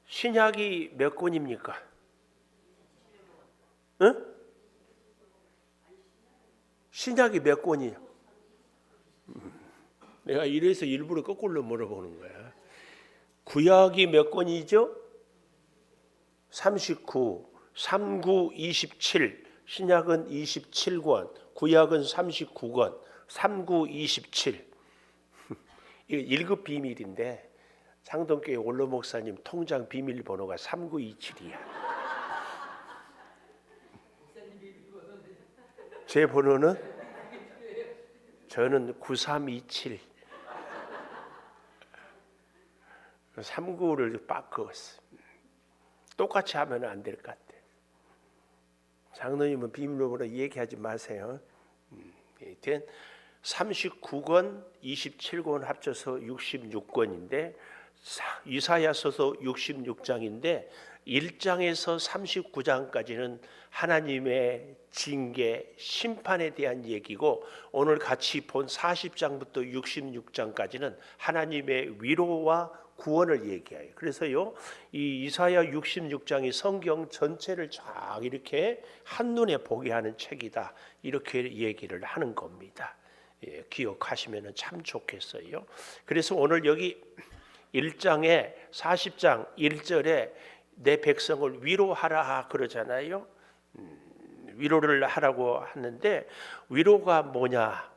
신약이 몇 권입니까? 응? 신약이 몇 권이냐? 내가 이래서 일부러 거꾸로 물어보는 거야. 구약이 몇 권이죠? 39, 39, 27. 신약은 27권, 구약은 39권, 39, 27. 이거 1급 비밀인데 창동교회 원로 목사님 통장 비밀번호가 3927이야. 제 번호는 저는 9327. 39를 바꿨어. 똑같이 하면 안 될 것 같아. 장로님은 비밀번호 얘기하지 마세요. 39권, 27권 합쳐서 66권인데 이사야서서 66장인데 1장에서 39장까지는 하나님의 징계, 심판에 대한 얘기고 오늘 같이 본 40장부터 66장까지는 하나님의 위로와 구원을 얘기해요. 그래서요, 이 이사야 66장이 성경 전체를 쫙 이렇게 한눈에 보게 하는 책이다. 이렇게 얘기를 하는 겁니다. 예, 기억하시면 참 좋겠어요. 그래서 오늘 여기 1장에 40장 1절에 내 백성을 위로하라 그러잖아요. 위로를 하라고 하는데 위로가 뭐냐?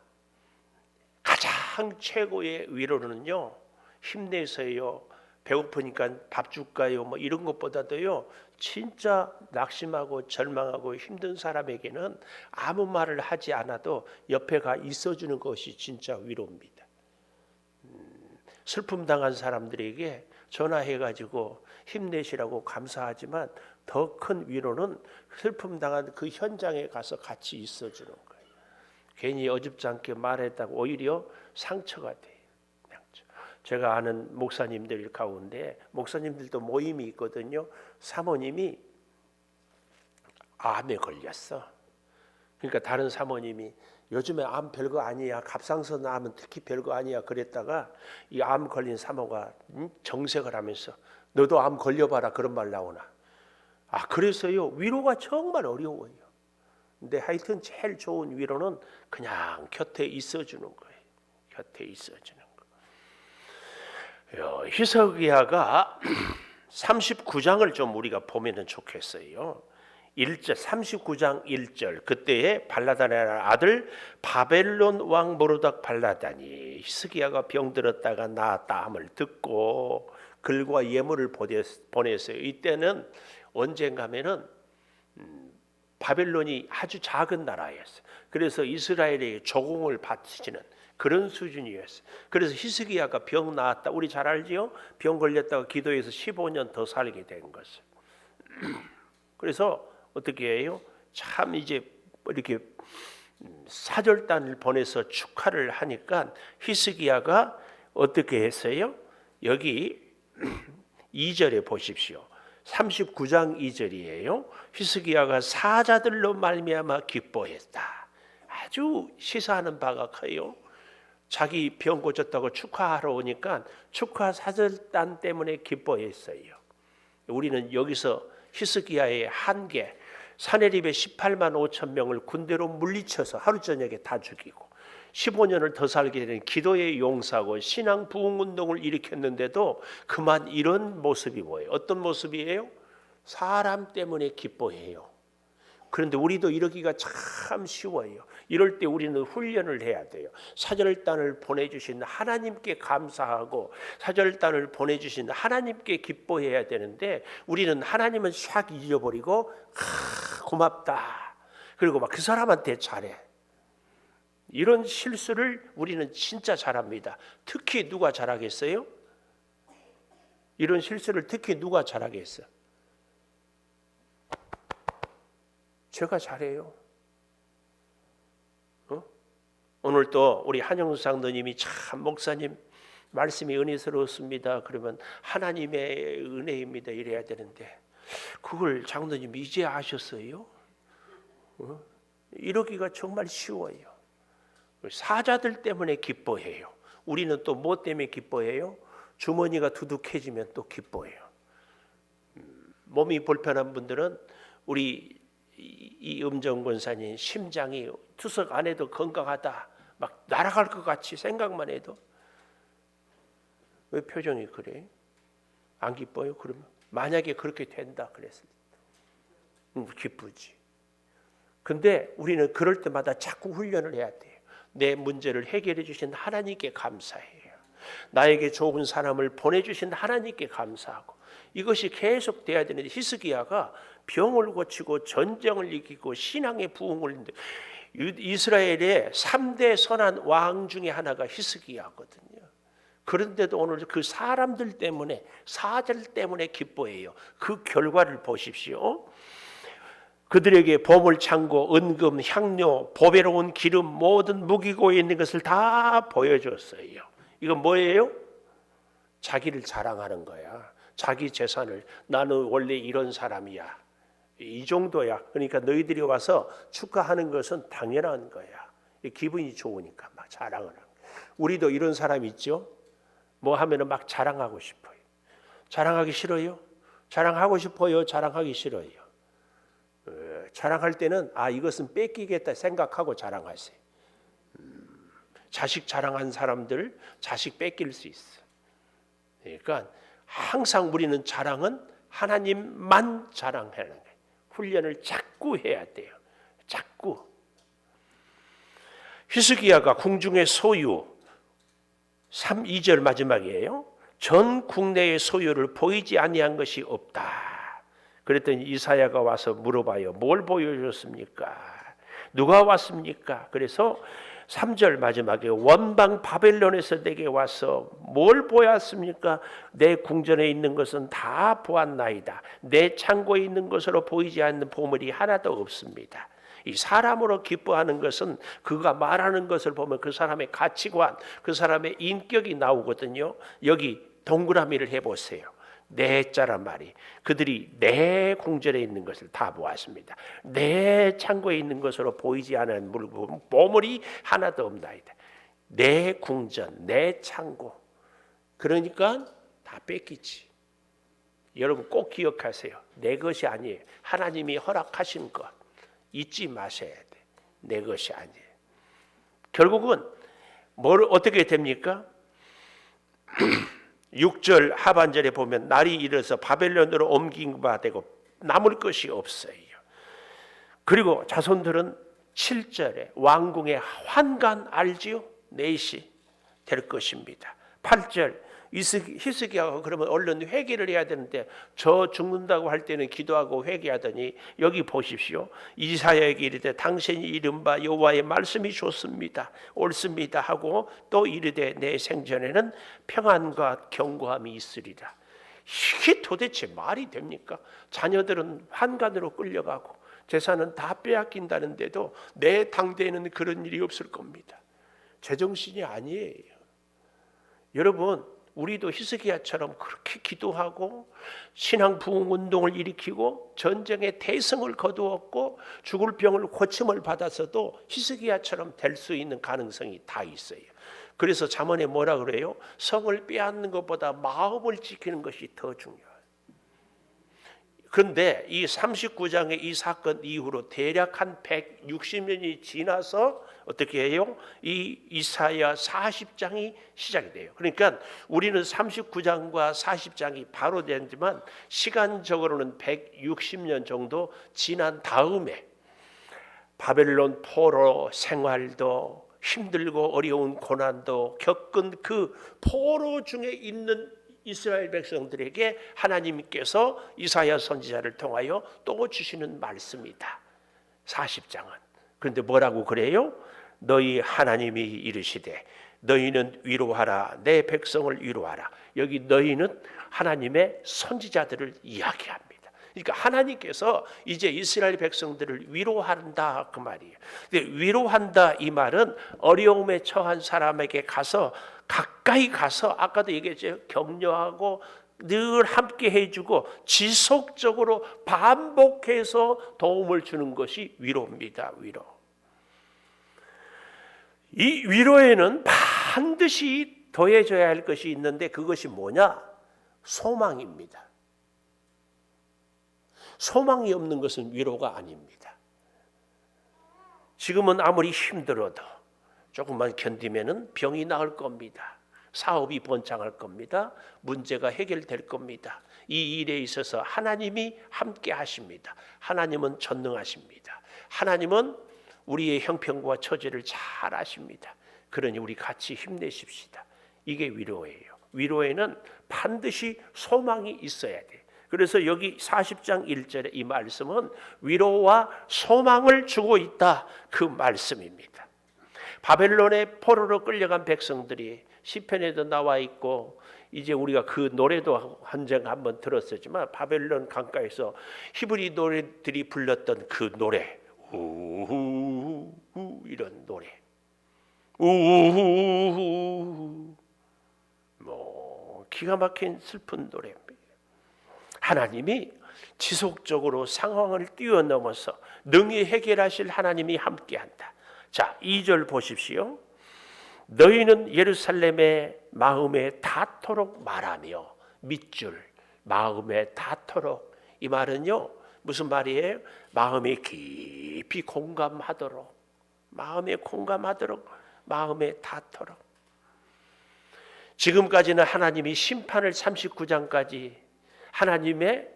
가장 최고의 위로는요, 힘내세요. 배고프니까 밥 줄까요? 뭐 이런 것보다도요, 진짜 낙심하고 절망하고 힘든 사람에게는 아무 말을 하지 않아도 옆에 가 있어주는 것이 진짜 위로입니다. 슬픔 당한 사람들에게 전화해가지고 힘내시라고 감사하지만 더 큰 위로는 슬픔 당한 그 현장에 가서 같이 있어주는 거예요. 괜히 어줍지 않게 말했다고 오히려 상처가 돼요. 제가 아는 목사님들 가운데 목사님들도 모임이 있거든요. 사모님이 암에 걸렸어. 그러니까 다른 사모님이 요즘에 암 별거 아니야, 갑상선 암은 특히 별거 아니야 그랬다가 이 암 걸린 사모가 정색을 하면서 너도 암 걸려봐라 그런 말 나오나. 그래서요, 위로가 정말 어려워요. 근데 하여튼 제일 좋은 위로는 그냥 곁에 있어주는 거예요. 곁에 있어주는 거. 히스기야가 39장을 좀 우리가 보면은 좋겠어요. 1절 39장 1절 그때에 발라단의 아들 바벨론 왕 모르닥 발라단이 히스기야가 병들었다가 나았다 함을 듣고 글과 예물을 보냈어요. 이때는 언젠가면은 바벨론이 아주 작은 나라였어요. 그래서 이스라엘에게 조공을 바치는 그런 수준이었어요. 그래서 히스기야가 병 나았다, 우리 잘 알지요? 병 걸렸다가 기도해서 15년 더 살게 된 것을. 그래서 어떻게 해요? 참 이제 이렇게 사절단을 보내서 축하를 하니까 히스기야가 어떻게 했어요? 여기 2절에 보십시오. 39장 2절이에요. 히스기야가 사자들로 말미암아 기뻐했다. 아주 시사하는 바가 커요. 자기 병 고쳤다고 축하하러 오니까 축하 사절단 때문에 기뻐했어요. 우리는 여기서 히스기야의 한계, 사내립의 18만 5천 명을 군대로 물리쳐서 하루 저녁에 다 죽이고 15년을 더 살게 된 기도의 용사고 신앙 부흥 운동을 일으켰는데도 그만 이런 모습이 뭐예요? 어떤 모습이에요? 사람 때문에 기뻐해요. 그런데 우리도 이러기가 참 쉬워요. 이럴 때 우리는 훈련을 해야 돼요. 사절단을 보내주신 하나님께 감사하고 사절단을 보내주신 하나님께 기뻐해야 되는데 우리는 하나님은 샥 잊어버리고 고맙다. 그리고 막 그 사람한테 잘해. 이런 실수를 우리는 진짜 잘합니다. 특히 누가 잘하겠어요? 이런 실수를 특히 누가 잘하겠어요? 제가 잘해요. 오늘 또 우리 한영수 장로님이 참 목사님 말씀이 은혜스러웠습니다. 그러면 하나님의 은혜입니다. 이래야 되는데 그걸 장로님 이제 아셨어요? 이러기가 정말 쉬워요. 사자들 때문에 기뻐해요. 우리는 또 뭐 때문에 기뻐해요? 주머니가 두둑해지면 또 기뻐해요. 몸이 불편한 분들은 우리 이음정 권사님 심장이 투석 안 해도 건강하다, 막 날아갈 것 같이 생각만 해도. 왜 표정이 그래? 안 기뻐요? 그러면 만약에 그렇게 된다 그랬을 때 기쁘지. 근데 우리는 그럴 때마다 자꾸 훈련을 해야 돼요. 내 문제를 해결해 주신 하나님께 감사해요. 나에게 좋은 사람을 보내주신 하나님께 감사하고, 이것이 계속 돼야 되는데, 히스기야가 병을 고치고 전쟁을 이기고 신앙의 부흥을, 이스라엘의 3대 선한 왕 중에 하나가 히스기야거든요. 그런데도 오늘 그 사람들 때문에, 사절 때문에 기뻐해요. 그 결과를 보십시오. 그들에게 보물창고, 은금, 향료, 보배로운 기름, 모든 무기고에 있는 것을 다 보여줬어요. 이건 뭐예요? 자기를 자랑하는 거야. 자기 재산을, 나는 원래 이런 사람이야, 이 정도야. 그러니까 너희들이 와서 축하하는 것은 당연한 거야. 기분이 좋으니까 막 자랑을 하는 거야. 우리도 이런 사람 있죠? 뭐 하면은 막 자랑하고 싶어요. 자랑하기 싫어요? 자랑하고 싶어요? 자랑하기 싫어요? 자랑할 때는 이것은 뺏기겠다 생각하고 자랑하세요. 자식 자랑한 사람들 자식 뺏길 수 있어. 그러니까 항상 우리는 자랑은 하나님만 자랑하는 거예요. 훈련을 자꾸 해야 돼요. 자꾸. 히스기야가 궁중의 소유, 2절 마지막이에요. 전 국내의 소유를 보이지 아니한 것이 없다. 그랬더니 이사야가 와서 물어봐요. 뭘 보여줬습니까? 누가 왔습니까? 그래서 3절 마지막에 원방 바벨론에서 내게 와서 뭘 보았습니까? 내 궁전에 있는 것은 다 보았나이다. 내 창고에 있는 것으로 보이지 않는 보물이 하나도 없습니다. 이 사람으로 기뻐하는 것은 그가 말하는 것을 보면 그 사람의 가치관, 그 사람의 인격이 나오거든요. 여기 동그라미를 해보세요. 내 자란 말이, 그들이 내 궁전에 있는 것을 다 보았습니다. 내 창고에 있는 것으로 보이지 않은 보물이 하나도 없나이다. 내 궁전, 내 창고. 그러니까 다 뺏기지. 여러분 꼭 기억하세요. 내 것이 아니에요. 하나님이 허락하신 것 잊지 마셔야 돼. 내 것이 아니에요. 결국은 어떻게 됩니까? 6절 하반절에 보면 날이 이르서 바벨론으로 옮긴 바 되고 남을 것이 없어요. 그리고 자손들은 7절에 왕궁의 환관 알지요? 넷이 될 것입니다. 8절 히스기야가 그러면 얼른 회개를 해야 되는데, 저 죽는다고 할 때는 기도하고 회개하더니 여기 보십시오. 이사야에게 이르되 당신이 이른바 여호와의 말씀이 좋습니다, 옳습니다 하고 또 이르되 내 생전에는 평안과 견고함이 있으리라. 이게 도대체 말이 됩니까? 자녀들은 환관으로 끌려가고 재산은 다 빼앗긴다는데도 내 당대에는 그런 일이 없을 겁니다. 제정신이 아니에요. 여러분, 우리도 히스기야처럼 그렇게 기도하고 신앙 부흥 운동을 일으키고 전쟁의 대승을 거두었고 죽을 병을 고침을 받아서도 히스기야처럼 될 수 있는 가능성이 다 있어요. 그래서 잠언에 뭐라 그래요? 성을 빼앗는 것보다 마음을 지키는 것이 더 중요해요. 그런데 이 39장의 이 사건 이후로 대략 한 160년이 지나서 어떻게 해요? 이 이사야 40장이 시작이 돼요. 그러니까 우리는 39장과 40장이 바로 되지만 시간적으로는 160년 정도 지난 다음에 바벨론 포로 생활도 힘들고 어려운 고난도 겪은 그 포로 중에 있는 이스라엘 백성들에게 하나님께서 이사야 선지자를 통하여 또 주시는 말씀이다. 40장은. 그런데 뭐라고 그래요? 너희 하나님이 이르시되 너희는 위로하라, 내 백성을 위로하라. 여기 너희는 하나님의 선지자들을 이야기합니다. 그러니까 하나님께서 이제 이스라엘 백성들을 위로한다 그 말이에요. 근데 위로한다 이 말은 어려움에 처한 사람에게 가서 가까이 가서 아까도 얘기했죠. 격려하고 늘 함께 해주고 지속적으로 반복해서 도움을 주는 것이 위로입니다. 위로. 이 위로에는 반드시 더해져야 할 것이 있는데 그것이 뭐냐? 소망입니다. 소망이 없는 것은 위로가 아닙니다. 지금은 아무리 힘들어도 조금만 견디면은 병이 나을 겁니다. 사업이 번창할 겁니다. 문제가 해결될 겁니다. 이 일에 있어서 하나님이 함께 하십니다. 하나님은 전능하십니다. 하나님은 우리의 형편과 처지를 잘 아십니다. 그러니 우리 같이 힘내십시다. 이게 위로예요. 위로에는 반드시 소망이 있어야 돼. 그래서 여기 40장 1절에 이 말씀은 위로와 소망을 주고 있다, 그 말씀입니다. 바벨론의 포로로 끌려간 백성들이 시편에도 나와 있고, 이제 우리가 그 노래도 한번 들었었지만, 바벨론 강가에서 히브리 노래들이 불렀던 그 노래, 우우우 이런 노래, 우우우, 뭐 기가 막힌 슬픈 노래입니다. 하나님이 지속적으로 상황을 뛰어넘어서 능히 해결하실 하나님이 함께한다. 자, 2절 보십시오. 너희는 예루살렘의 마음에 닿도록 말하며, 밑줄 마음에 닿도록, 이 말은요 무슨 말이에요? 마음에 깊이 공감하도록, 마음에 공감하도록, 마음에 닿도록. 지금까지는 하나님이 심판을 39장까지 하나님의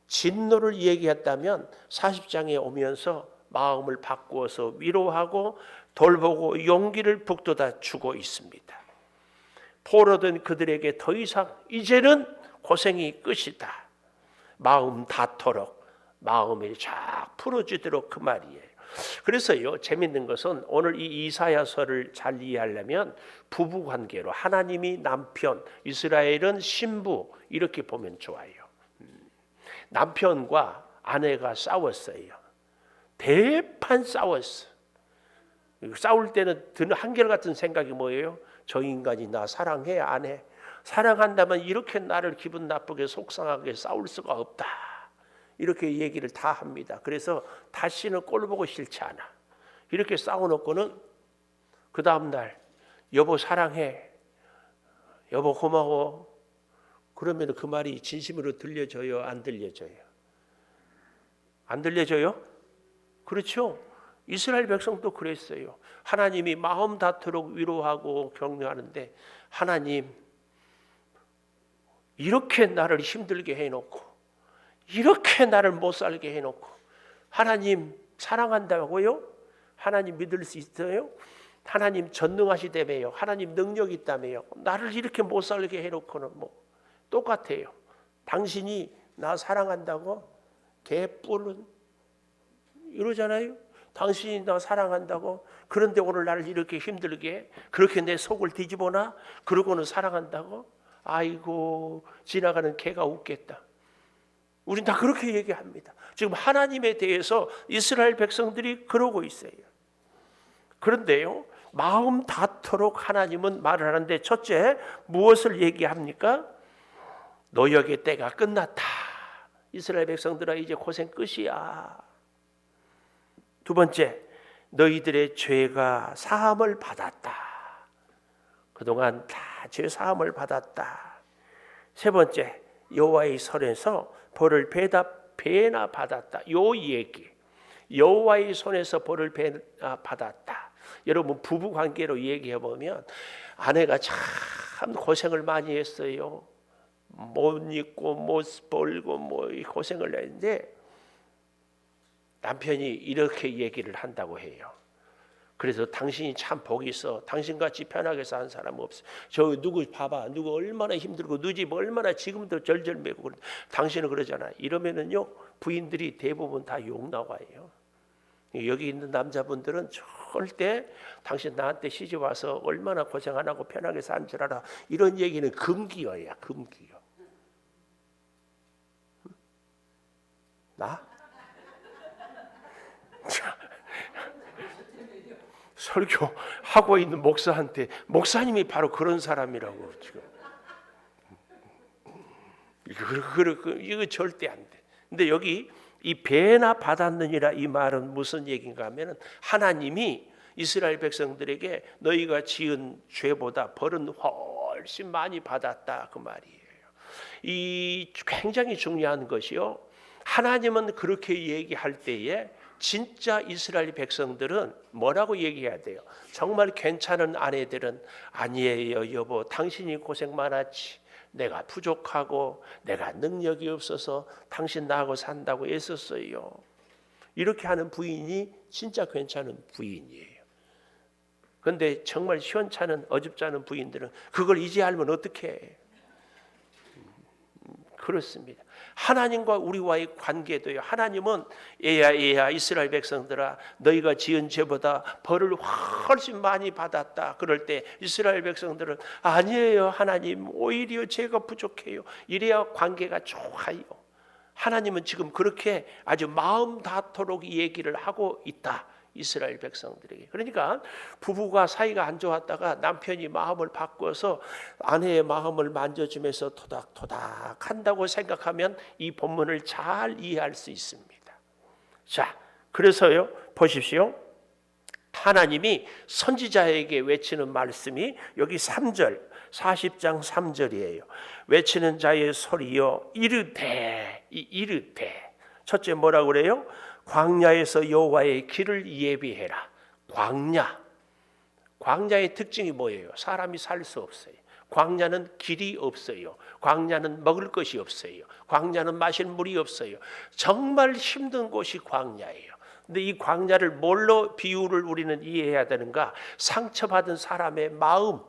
진노를 얘기했다면 40장에 오면서 마음을 바꾸어서 위로하고 돌보고 용기를 북돋아 주고 있습니다. 포로된 그들에게 더 이상 이제는 고생이 끝이다, 마음 닿도록, 마음이 쫙 풀어지도록, 그 말이에요. 그래서요, 재밌는 것은 오늘 이 이사야서를 잘 이해하려면 부부관계로 하나님이 남편, 이스라엘은 신부, 이렇게 보면 좋아요. 남편과 아내가 싸웠어요. 대판 싸웠어. 싸울 때는 드는 한결같은 생각이 뭐예요? 저 인간이 나 사랑해, 안 해? 사랑한다면 이렇게 나를 기분 나쁘게 속상하게 싸울 수가 없다, 이렇게 얘기를 다 합니다. 그래서 다시는 꼴 보고 싫지 않아. 이렇게 싸워놓고는 그 다음날 여보 사랑해, 여보 고마워, 그러면 그 말이 진심으로 들려져요, 안 들려져요? 안 들려져요? 그렇죠? 이스라엘 백성도 그랬어요. 하나님이 마음 닿도록 위로하고 격려하는데, 하나님 이렇게 나를 힘들게 해놓고, 이렇게 나를 못 살게 해놓고, 하나님 사랑한다고요? 하나님 믿을 수 있어요? 하나님 전능하시다며요? 하나님 능력 있다며요? 나를 이렇게 못 살게 해놓고는 뭐 똑같아요. 당신이 나 사랑한다고? 개뿔은 이러잖아요. 당신이 나 사랑한다고? 그런데 오늘 나를 이렇게 힘들게, 그렇게 내 속을 뒤집어놔? 그러고는 사랑한다고? 아이고, 지나가는 개가 웃겠다. 우린 다 그렇게 얘기합니다. 지금 하나님에 대해서 이스라엘 백성들이 그러고 있어요. 그런데요, 마음 닿도록 하나님은 말을 하는데, 첫째 무엇을 얘기합니까? 노역의 때가 끝났다. 이스라엘 백성들아, 이제 고생 끝이야. 두 번째, 너희들의 죄가 사함을 받았다. 그동안 다 죄 사함을 받았다. 세 번째, 여호와의 손에서 벌을 배나 받았다. 요 얘기, 여호와의 손에서 벌을 받았다. 여러분 부부 관계로 얘기해 보면 아내가 참 고생을 많이 했어요. 못 입고 못 벌고 뭐 고생을 했는데 남편이 이렇게 얘기를 한다고 해요. 그래서 당신이 참 복이 있어. 당신같이 편하게 사는 사람 없어. 저 누구 봐봐, 누구 얼마나 힘들고 누 집 얼마나 지금도 절절매고. 당신은 그러잖아. 이러면은요 부인들이 대부분 다 욕 나와요. 여기 있는 남자분들은 절대 당신 나한테 시집 와서 얼마나 고생 안 하고 편하게 사는 줄 알아, 이런 얘기는 금기어야, 금기어. 나? 설교하고 있는 목사한테, 목사님이 바로 그런 사람이라고 지금. 이거 절대 안 돼. 근데 여기 이 배나 받았느니라, 이 말은 무슨 얘기인가 하면, 하나님이 이스라엘 백성들에게 너희가 지은 죄보다 벌은 훨씬 많이 받았다, 그 말이에요. 이 굉장히 중요한 것이요, 하나님은 그렇게 얘기할 때에 진짜 이스라엘 백성들은 뭐라고 얘기해야 돼요? 정말 괜찮은 아내들은 아니에요 여보, 당신이 고생 많았지. 내가 부족하고 내가 능력이 없어서 당신 나하고 산다고 애썼어요. 이렇게 하는 부인이 진짜 괜찮은 부인이에요. 그런데 정말 시원찮은 어줍지 않은 부인들은 그걸 이제 알면 어떻게 해? 그렇습니다. 하나님과 우리와의 관계도요. 하나님은 얘야 이스라엘 백성들아, 너희가 지은 죄보다 벌을 훨씬 많이 받았다. 그럴 때 이스라엘 백성들은 아니에요 하나님, 오히려 제가 부족해요. 이래야 관계가 좋아요. 하나님은 지금 그렇게 아주 마음 닿도록 이 얘기를 하고 있다. 이스라엘 백성들에게. 그러니까 부부가 사이가 안 좋았다가 남편이 마음을 바꿔서 아내의 마음을 만져주면서 토닥토닥 한다고 생각하면 이 본문을 잘 이해할 수 있습니다. 자, 그래서요 보십시오. 하나님이 선지자에게 외치는 말씀이 여기 3절 40장 3절이에요. 외치는 자의 소리여 이르되, 이르되. 첫째 뭐라고 그래요? 광야에서 여호와의 길을 예비해라. 광야의 특징이 뭐예요? 사람이 살 수 없어요. 광야는 길이 없어요. 광야는 먹을 것이 없어요. 광야는 마실 물이 없어요. 정말 힘든 곳이 광야예요. 근데 이 광야를 뭘로 비유를 우리는 이해해야 되는가? 상처받은 사람의 마음.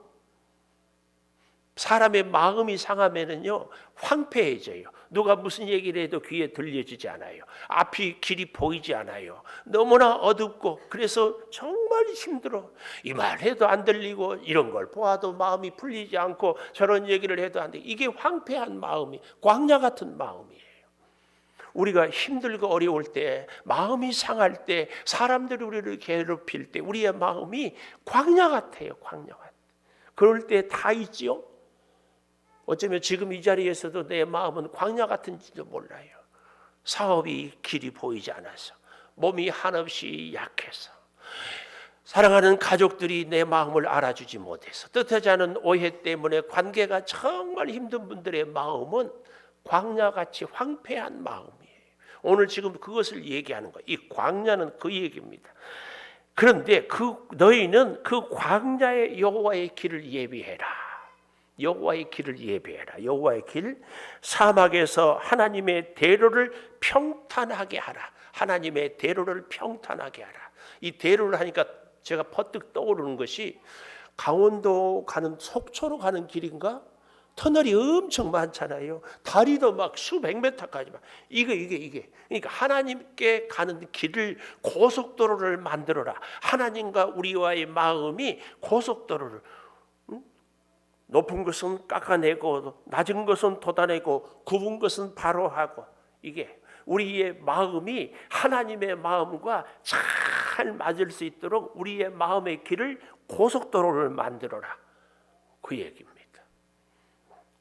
사람의 마음이 상하면은요 황폐해져요. 누가 무슨 얘기를 해도 귀에 들려지지 않아요. 앞이 길이 보이지 않아요. 너무나 어둡고 그래서 정말 힘들어. 이 말 해도 안 들리고 이런 걸 보아도 마음이 풀리지 않고 저런 얘기를 해도 안 돼. 이게 황폐한 마음이, 광야 같은 마음이에요. 우리가 힘들고 어려울 때, 마음이 상할 때, 사람들이 우리를 괴롭힐 때 우리의 마음이 광야 같아요. 광야 같아요. 그럴 때 다 있지요. 어쩌면 지금 이 자리에서도 내 마음은 광야 같은지도 몰라요. 사업이 길이 보이지 않아서, 몸이 한없이 약해서, 사랑하는 가족들이 내 마음을 알아주지 못해서, 뜻하지 않은 오해 때문에 관계가 정말 힘든 분들의 마음은 광야같이 황폐한 마음이에요. 오늘 지금 그것을 얘기하는 거예요. 이 광야는 그 얘기입니다. 그런데 너희는 그 광야의 여호와의 길을 예비해라. 여호와의 길을 예비해라. 여호와의 길, 사막에서 하나님의 대로를 평탄하게 하라. 하나님의 대로를 평탄하게 하라. 이 대로를 하니까 제가 퍼뜩 떠오르는 것이 강원도 가는 속초로 가는 길인가? 터널이 엄청 많잖아요. 다리도 막 수백 미터까지 막. 이게. 그러니까 하나님께 가는 길을, 고속도로를 만들어라. 하나님과 우리와의 마음이 고속도로를, 높은 것은 깎아내고 낮은 것은 돋아내고 굽은 것은 바로 하고, 이게 우리의 마음이 하나님의 마음과 잘 맞을 수 있도록 우리의 마음의 길을, 고속도로를 만들어라. 그 얘기입니다.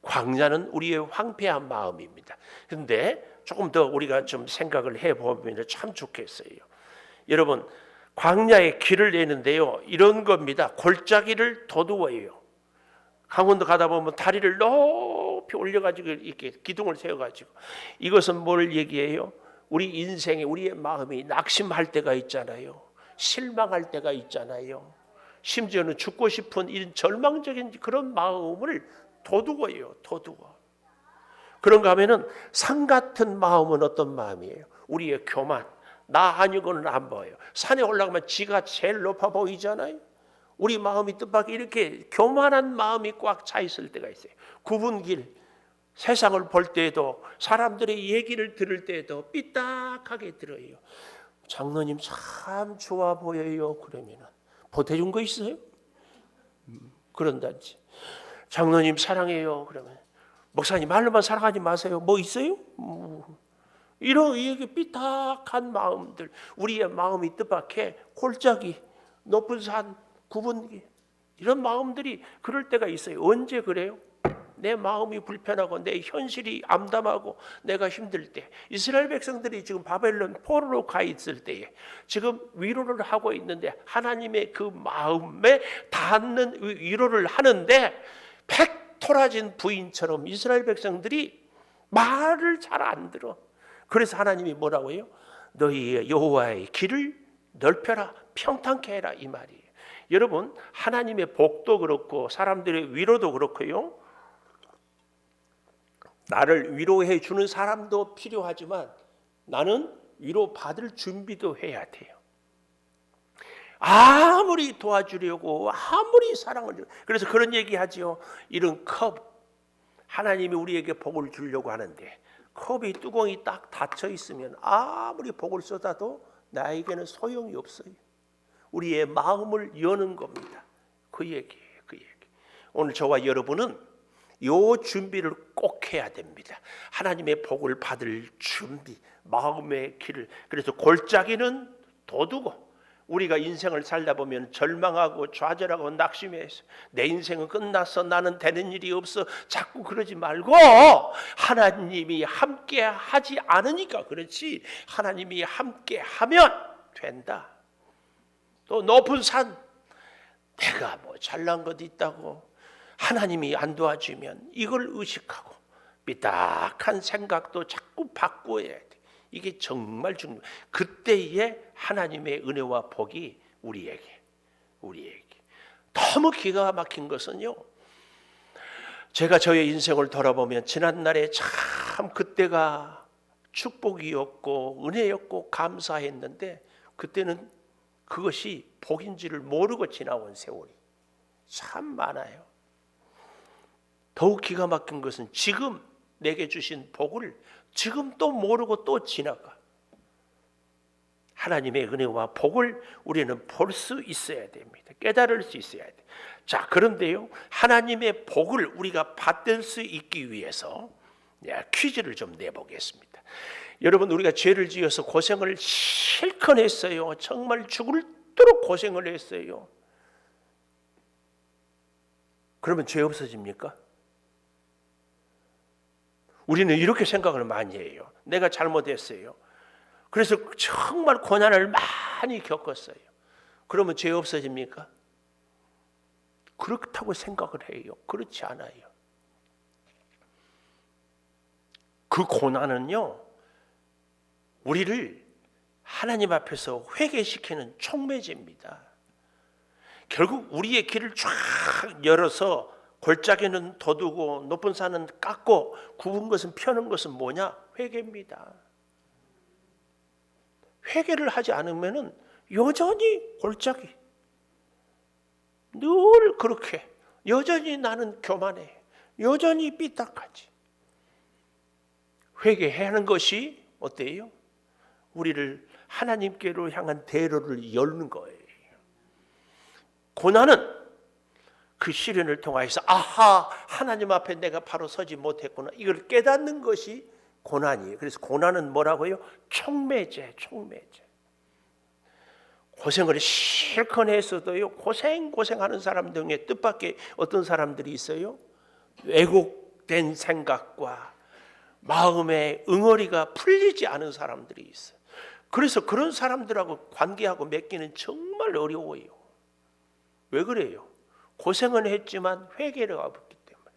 광야는 우리의 황폐한 마음입니다. 그런데 조금 더 우리가 좀 생각을 해보면 참 좋겠어요. 여러분, 광야의 길을 내는데요, 이런 겁니다. 골짜기를 도두어요. 강원도 가다 보면 다리를 높이 올려가지고 이렇게 기둥을 세워가지고, 이것은 뭘 얘기해요? 우리 인생에, 우리의 마음이 낙심할 때가 있잖아요. 실망할 때가 있잖아요. 심지어는 죽고 싶은 이런 절망적인 그런 마음을 도두어요. 도두어. 그런가 하면은 산 같은 마음은 어떤 마음이에요? 우리의 교만. 나 아니고는 안 보여요. 산에 올라가면 지가 제일 높아 보이잖아요. 우리 마음이 뜻밖의 이렇게 교만한 마음이 꽉 차 있을 때가 있어요. 굽은 길, 세상을 볼 때에도, 사람들의 얘기를 들을 때에도 삐딱하게 들어요. 장로님 참 좋아 보여요. 그러면은 보태준 거 있어요? 그런단지. 장로님 사랑해요. 그러면 목사님 말로만 사랑하지 마세요. 뭐 있어요? 이런 이게 삐딱한 마음들, 우리의 마음이 뜻밖의 골짜기, 높은 산, 굽은 길, 이런 마음들이 그럴 때가 있어요. 언제 그래요? 내 마음이 불편하고 내 현실이 암담하고 내가 힘들 때. 이스라엘 백성들이 지금 바벨론 포로로 가 있을 때에 지금 위로를 하고 있는데, 하나님의 그 마음에 닿는 위로를 하는데, 팩 토라진 부인처럼 이스라엘 백성들이 말을 잘 안 들어. 그래서 하나님이 뭐라고 해요? 너희 여호와의 길을 넓혀라, 평탄케 해라, 이 말이에요. 여러분, 하나님의 복도 그렇고 사람들의 위로도 그렇고요, 나를 위로해 주는 사람도 필요하지만 나는 위로받을 준비도 해야 돼요. 아무리 도와주려고 아무리 사랑을, 그래서 그런 얘기하지요. 이런 컵, 하나님이 우리에게 복을 주려고 하는데 컵이 뚜껑이 딱 닫혀 있으면 아무리 복을 쏟아도 나에게는 소용이 없어요. 우리의 마음을 여는 겁니다. 그 얘기예요. 그 얘기. 오늘 저와 여러분은 요 준비를 꼭 해야 됩니다. 하나님의 복을 받을 준비, 마음의 길을. 그래서 골짜기는 둬두고, 우리가 인생을 살다 보면 절망하고 좌절하고 낙심해서 내 인생은 끝났어, 나는 되는 일이 없어, 자꾸 그러지 말고 하나님이 함께 하지 않으니까 그렇지, 하나님이 함께 하면 된다. 또 높은 산, 내가 뭐 잘난 것 있다고 하나님이 안 도와주면 이걸 의식하고 삐딱한 생각도 자꾸 바꿔야 돼. 이게 정말 중요해요. 그때에 하나님의 은혜와 복이 우리에게 너무 기가 막힌 것은요, 제가 저의 인생을 돌아보면 지난날에 참 그때가 축복이었고 은혜였고 감사했는데 그때는 그것이 복인지를 모르고 지나온 세월이 참 많아요. 더욱 기가 막힌 것은 지금 내게 주신 복을 지금 또 모르고 또 지나가. 하나님의 은혜와 복을 우리는 볼 수 있어야 됩니다. 깨달을 수 있어야 돼. 자, 그런데요, 하나님의 복을 우리가 받을 수 있기 위해서 퀴즈를 좀 내보겠습니다. 여러분, 우리가 죄를 지어서 고생을 실컷 했어요. 정말 죽을도록 고생을 했어요. 그러면 죄 없어집니까? 우리는 이렇게 생각을 많이 해요. 내가 잘못했어요. 그래서 정말 고난을 많이 겪었어요. 그러면 죄 없어집니까? 그렇다고 생각을 해요. 그렇지 않아요. 그 고난은요, 우리를 하나님 앞에서 회개시키는 촉매제입니다. 결국 우리의 길을 쫙 열어서 골짜기는 둬두고 높은 산은 깎고 굽은 것은 펴는 것은 뭐냐? 회개입니다. 회개를 하지 않으면 여전히 골짜기, 늘 그렇게 여전히 나는 교만해, 여전히 삐딱하지. 회개해야 하는 것이 어때요? 우리를 하나님께로 향한 대로를 열는 거예요. 고난은 그 시련을 통해서 아하, 하나님 앞에 내가 바로 서지 못했구나, 이걸 깨닫는 것이 고난이에요. 그래서 고난은 뭐라고요? 촉매제. 고생을 실컷 했어도요, 고생하는 사람 중에 뜻밖의 어떤 사람들이 있어요. 왜곡된 생각과 마음의 응어리가 풀리지 않은 사람들이 있어요. 그래서 그런 사람들하고 관계하고 맺기는 정말 어려워요. 왜 그래요? 고생은 했지만 회개를 없기 때문에.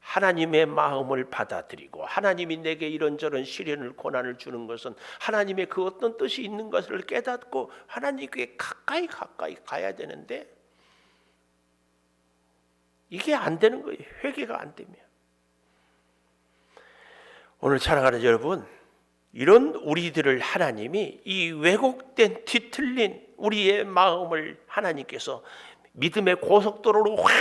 하나님의 마음을 받아들이고 하나님이 내게 이런저런 시련을 고난을 주는 것은 하나님의 그 어떤 뜻이 있는 것을 깨닫고 하나님께 가까이 가야 되는데 이게 안 되는 거예요. 회개가 안 되면. 오늘 사랑하는 여러분, 이런 우리들을 하나님이 이 왜곡된 뒤틀린 우리의 마음을 하나님께서 믿음의 고속도로로 확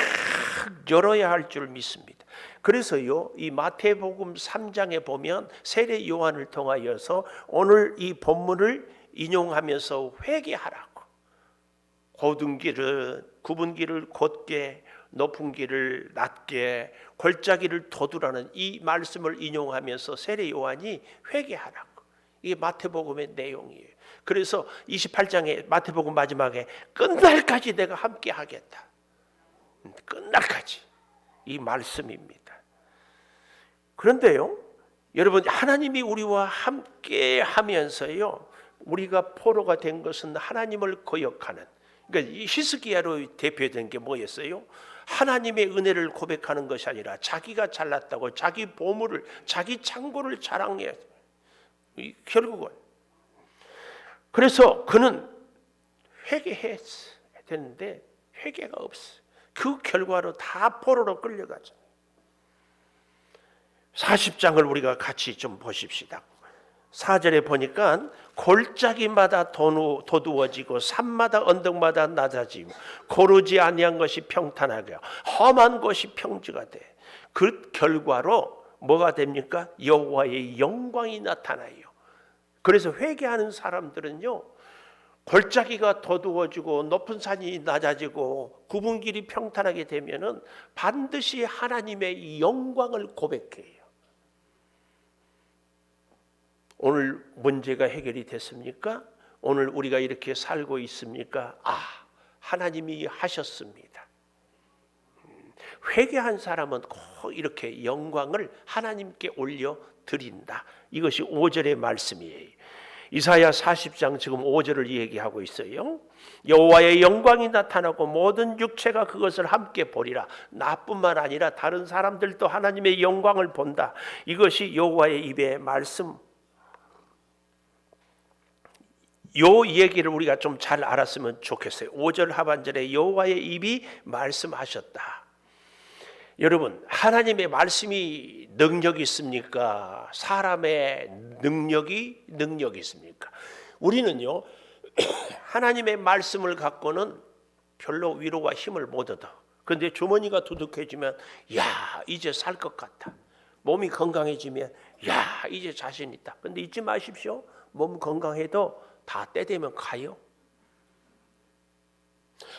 열어야 할 줄 믿습니다. 그래서요, 이 마태복음 3장에 보면 세례 요한을 통하여서 오늘 이 본문을 인용하면서 회개하라고, 고든 길을 굽은 길을 곧게 높은 길을 낮게 골짜기를 둬두라는 이 말씀을 인용하면서 세례 요한이 회개하라고. 이게 마태복음의 내용이에요. 그래서 28장에 마태복음 마지막에 끝날까지 내가 함께 하겠다. 끝날까지 이 말씀입니다. 그런데요, 여러분, 하나님이 우리와 함께 하면서요, 우리가 포로가 된 것은 하나님을 거역하는, 그러니까 이 히스기야로 대표된 게 뭐였어요? 하나님의 은혜를 고백하는 것이 아니라 자기가 잘났다고 자기 보물을, 자기 창고를 자랑해요. 결국은. 그래서 그는 회개해야 되는데 회개가 없어. 그 결과로 다 포로로 끌려가죠. 40장을 우리가 같이 좀 보십시다. 4절에 보니까 골짜기마다 도두어지고 산마다 언덕마다 낮아지고 고르지 아니한 것이 평탄하게 험한 곳이 평지가 돼. 그 결과로 뭐가 됩니까? 여호와의 영광이 나타나요. 그래서 회개하는 사람들은요, 골짜기가 도두어지고 높은 산이 낮아지고 굽은 길이 평탄하게 되면은 반드시 하나님의 영광을 고백해요. 오늘 문제가 해결이 됐습니까? 오늘 우리가 이렇게 살고 있습니까? 하나님이 하셨습니다. 회개한 사람은 꼭 이렇게 영광을 하나님께 올려 드린다. 이것이 5절의 말씀이에요. 이사야 40장 지금 5절을 얘기하고 있어요. 여호와의 영광이 나타나고 모든 육체가 그것을 함께 보리라. 나뿐만 아니라 다른 사람들도 하나님의 영광을 본다. 이것이 여호와의 입의 말씀. 요 얘기를 우리가 좀 잘 알았으면 좋겠어요. 5절 하반절에 여호와의 입이 말씀하셨다. 여러분, 하나님의 말씀이 능력이 있습니까? 사람의 능력이 있습니까? 우리는요, 하나님의 말씀을 갖고는 별로 위로와 힘을 못 얻어. 그런데 주머니가 두둑해지면 이제 살 것 같다. 몸이 건강해지면 이제 자신 있다. 그런데 잊지 마십시오. 몸 건강해도 다 때 되면 가요.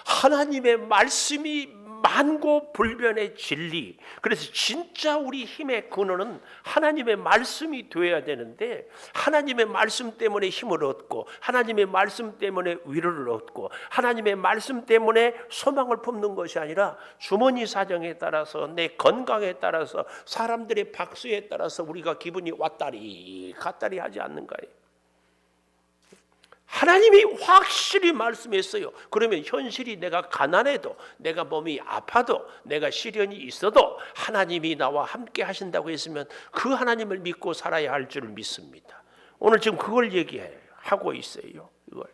하나님의 말씀이 만고불변의 진리. 그래서 진짜 우리 힘의 근원은 하나님의 말씀이 되어야 되는데, 하나님의 말씀 때문에 힘을 얻고 하나님의 말씀 때문에 위로를 얻고 하나님의 말씀 때문에 소망을 품는 것이 아니라 주머니 사정에 따라서 내 건강에 따라서 사람들의 박수에 따라서 우리가 기분이 왔다리 갔다리 하지 않는가요? 하나님이 확실히 말씀했어요. 그러면 현실이 내가 가난해도, 내가 몸이 아파도, 내가 시련이 있어도 하나님이 나와 함께 하신다고 했으면 그 하나님을 믿고 살아야 할 줄 믿습니다. 오늘 지금 그걸 얘기하고 있어요. 이걸.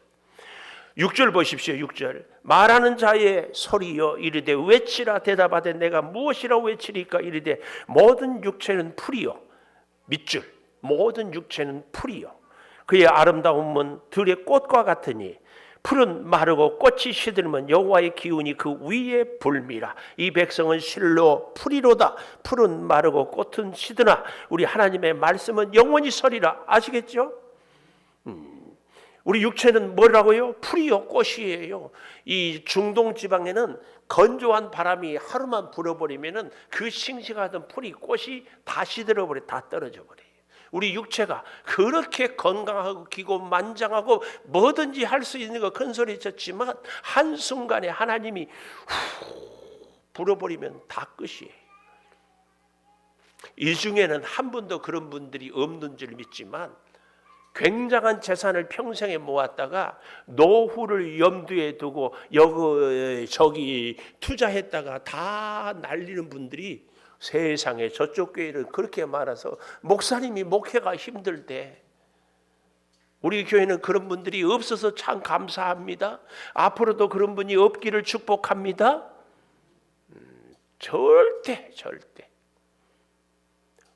6절 보십시오. 6절. 말하는 자의 소리여 이르되 외치라. 대답하되 내가 무엇이라 외치리까? 이르되 모든 육체는 풀이요. 밑줄. 모든 육체는 풀이요. 그의 아름다움은 들의 꽃과 같으니 풀은 마르고 꽃이 시들면 여호와의 기운이 그 위에 불미라. 이 백성은 실로 풀이로다. 풀은 마르고 꽃은 시드나 우리 하나님의 말씀은 영원히 서리라. 아시겠죠? 우리 육체는 뭐라고요? 풀이요, 꽃이에요. 이 중동 지방에는 건조한 바람이 하루만 불어버리면은 그 싱싱하던 풀이, 꽃이 다 시들어버려, 다 떨어져 버려요. 우리 육체가 그렇게 건강하고 기고만장하고 뭐든지 할 수 있는 거 큰 소리 쳤지만 한순간에 하나님이 불어버리면 다 끝이에요. 이 중에는 한 분도 그런 분들이 없는 줄 믿지만 굉장한 재산을 평생에 모았다가 노후를 염두에 두고 저기 투자했다가 다 날리는 분들이 세상에 저쪽 교회를 그렇게 많아서 목사님이 목회가 힘들대. 우리 교회는 그런 분들이 없어서 참 감사합니다. 앞으로도 그런 분이 없기를 축복합니다. 절대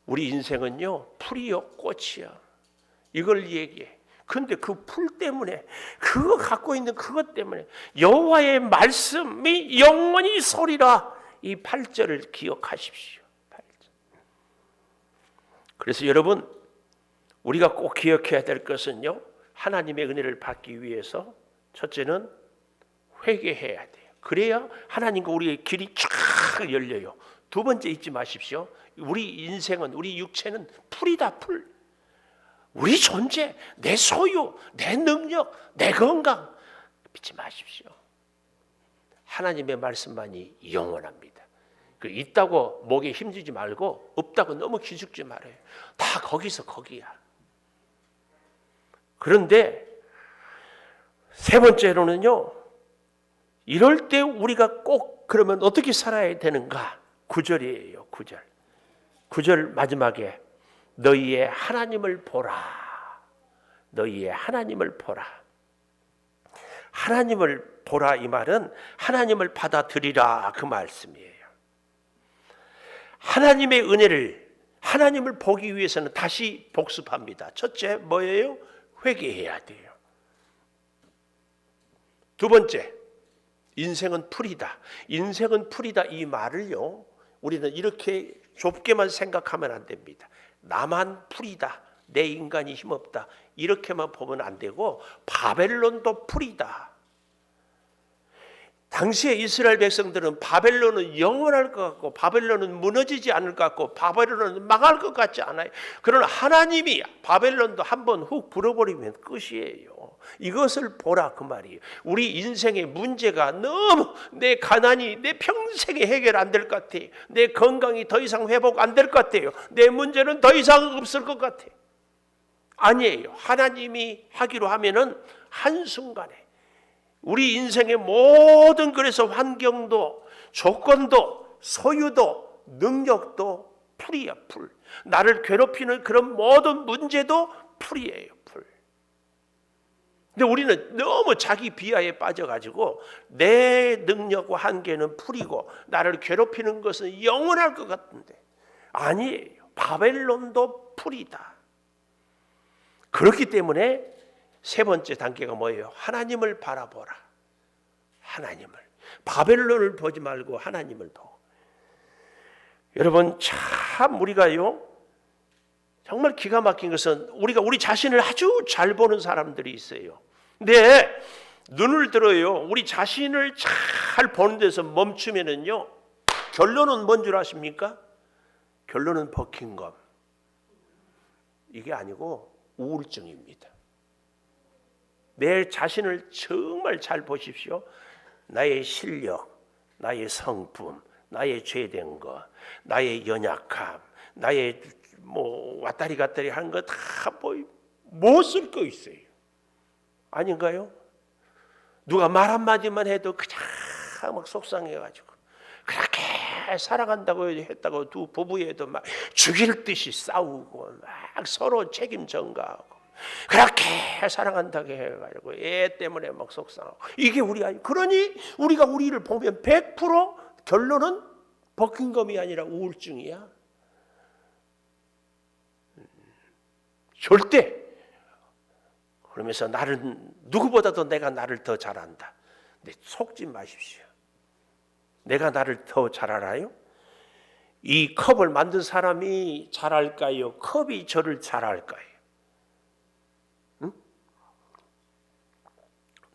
우리 인생은요 풀이요 꽃이야. 이걸 얘기해. 근데 그 풀 때문에, 그거 갖고 있는 그것 때문에 여호와의 말씀이 영원히 서리라. 이 8절을 기억하십시오. 8절. 그래서 여러분, 우리가 꼭 기억해야 될 것은요, 하나님의 은혜를 받기 위해서 첫째는 회개해야 돼요. 그래야 하나님과 우리의 길이 쫙 열려요. 두 번째 잊지 마십시오. 우리 인생은, 우리 육체는 풀이다, 풀. 우리 존재, 내 소유, 내 능력, 내 건강 믿지 마십시오. 하나님의 말씀만이 영원합니다. 그 있다고 목에 힘주지 말고 없다고 너무 기죽지 말아요. 다 거기서 거기야. 그런데 세 번째로는요, 이럴 때 우리가 꼭 그러면 어떻게 살아야 되는가? 9절이에요. 9절 마지막에 너희의 하나님을 보라. 너희의 하나님을 보라. 하나님을 보라 이 말은 하나님을 받아들이라 그 말씀이에요. 하나님의 은혜를 하나님을 보기 위해서는 다시 복습합니다. 첫째 뭐예요? 회개해야 돼요. 두 번째, 인생은 풀이다. 인생은 풀이다 이 말을요, 우리는 이렇게 좁게만 생각하면 안 됩니다. 나만 풀이다. 내 인간이 힘없다. 이렇게만 보면 안 되고 바벨론도 풀이다. 당시에 이스라엘 백성들은 바벨론은 영원할 것 같고 바벨론은 무너지지 않을 것 같고 바벨론은 망할 것 같지 않아요. 그러나 하나님이 바벨론도 한번 훅 불어버리면 끝이에요. 이것을 보라 그 말이에요. 우리 인생의 문제가 너무 내 가난이 내 평생에 해결 안 될 것 같아요. 내 건강이 더 이상 회복 안 될 것 같아요. 내 문제는 더 이상 없을 것 같아요. 아니에요. 하나님이 하기로 하면은 한순간에 우리 인생의 모든 그래서 환경도 조건도 소유도 능력도 풀이야 풀. 나를 괴롭히는 그런 모든 문제도 풀이에요 풀. 근데 우리는 너무 자기 비하에 빠져가지고 내 능력과 한계는 풀이고 나를 괴롭히는 것은 영원할 것 같은데 아니에요. 바벨론도 풀이다. 그렇기 때문에 세 번째 단계가 뭐예요? 하나님을 바라보라. 하나님을. 바벨론을 보지 말고 하나님을 보고. 여러분 참 우리가요 정말 기가 막힌 것은 우리가 우리 자신을 아주 잘 보는 사람들이 있어요. 근데 눈을 들어요. 우리 자신을 잘 보는 데서 멈추면은요 결론은 뭔 줄 아십니까? 결론은 버킹검. 이게 아니고 우울증입니다. 내 자신을 정말 잘 보십시오. 나의 실력, 나의 성품, 나의 죄된 것, 나의 연약함, 나의 왔다리 갔다리 하는 거 다 못 쓸 거 있어요. 아닌가요? 누가 말 한마디만 해도 그냥 막 속상해가지고 그렇게 사랑한다고 했다고 두 부부에도 막 죽일 듯이 싸우고 막 서로 책임 전가하고 그렇게 사랑한다고 해가지고 애 때문에 막 속상하고 이게 우리 아니. 그러니 우리가 우리를 보면 100% 결론은 버킹검이 아니라 우울증이야. 절대. 그러면서 나를 누구보다도 내가 나를 더 잘한다. 근데 속지 마십시오. 내가 나를 더 잘 알아요? 이 컵을 만든 사람이 잘할까요? 컵이 저를 잘할까요? 응?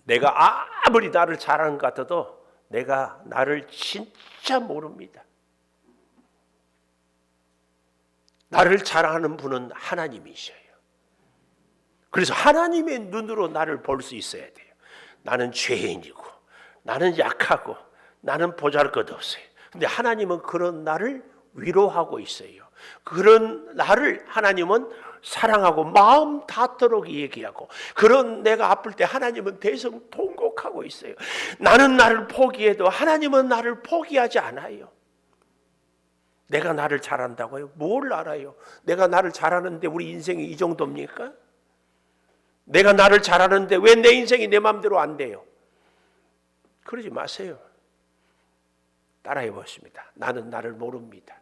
내가 아무리 나를 잘하는 것 같아도 내가 나를 진짜 모릅니다. 나를 잘 아는 분은 하나님이셔요. 그래서 하나님의 눈으로 나를 볼 수 있어야 돼요. 나는 죄인이고 나는 약하고 나는 보잘것없어요. 근데 하나님은 그런 나를 위로하고 있어요. 그런 나를 하나님은 사랑하고 마음 닿도록 얘기하고 그런 내가 아플 때 하나님은 대성통곡하고 있어요. 나는 나를 포기해도 하나님은 나를 포기하지 않아요. 내가 나를 잘한다고요? 뭘 알아요? 내가 나를 잘하는데 우리 인생이 이 정도입니까? 내가 나를 잘하는데 왜 내 인생이 내 마음대로 안 돼요? 그러지 마세요. 따라해 보십니다. 나는 나를 모릅니다.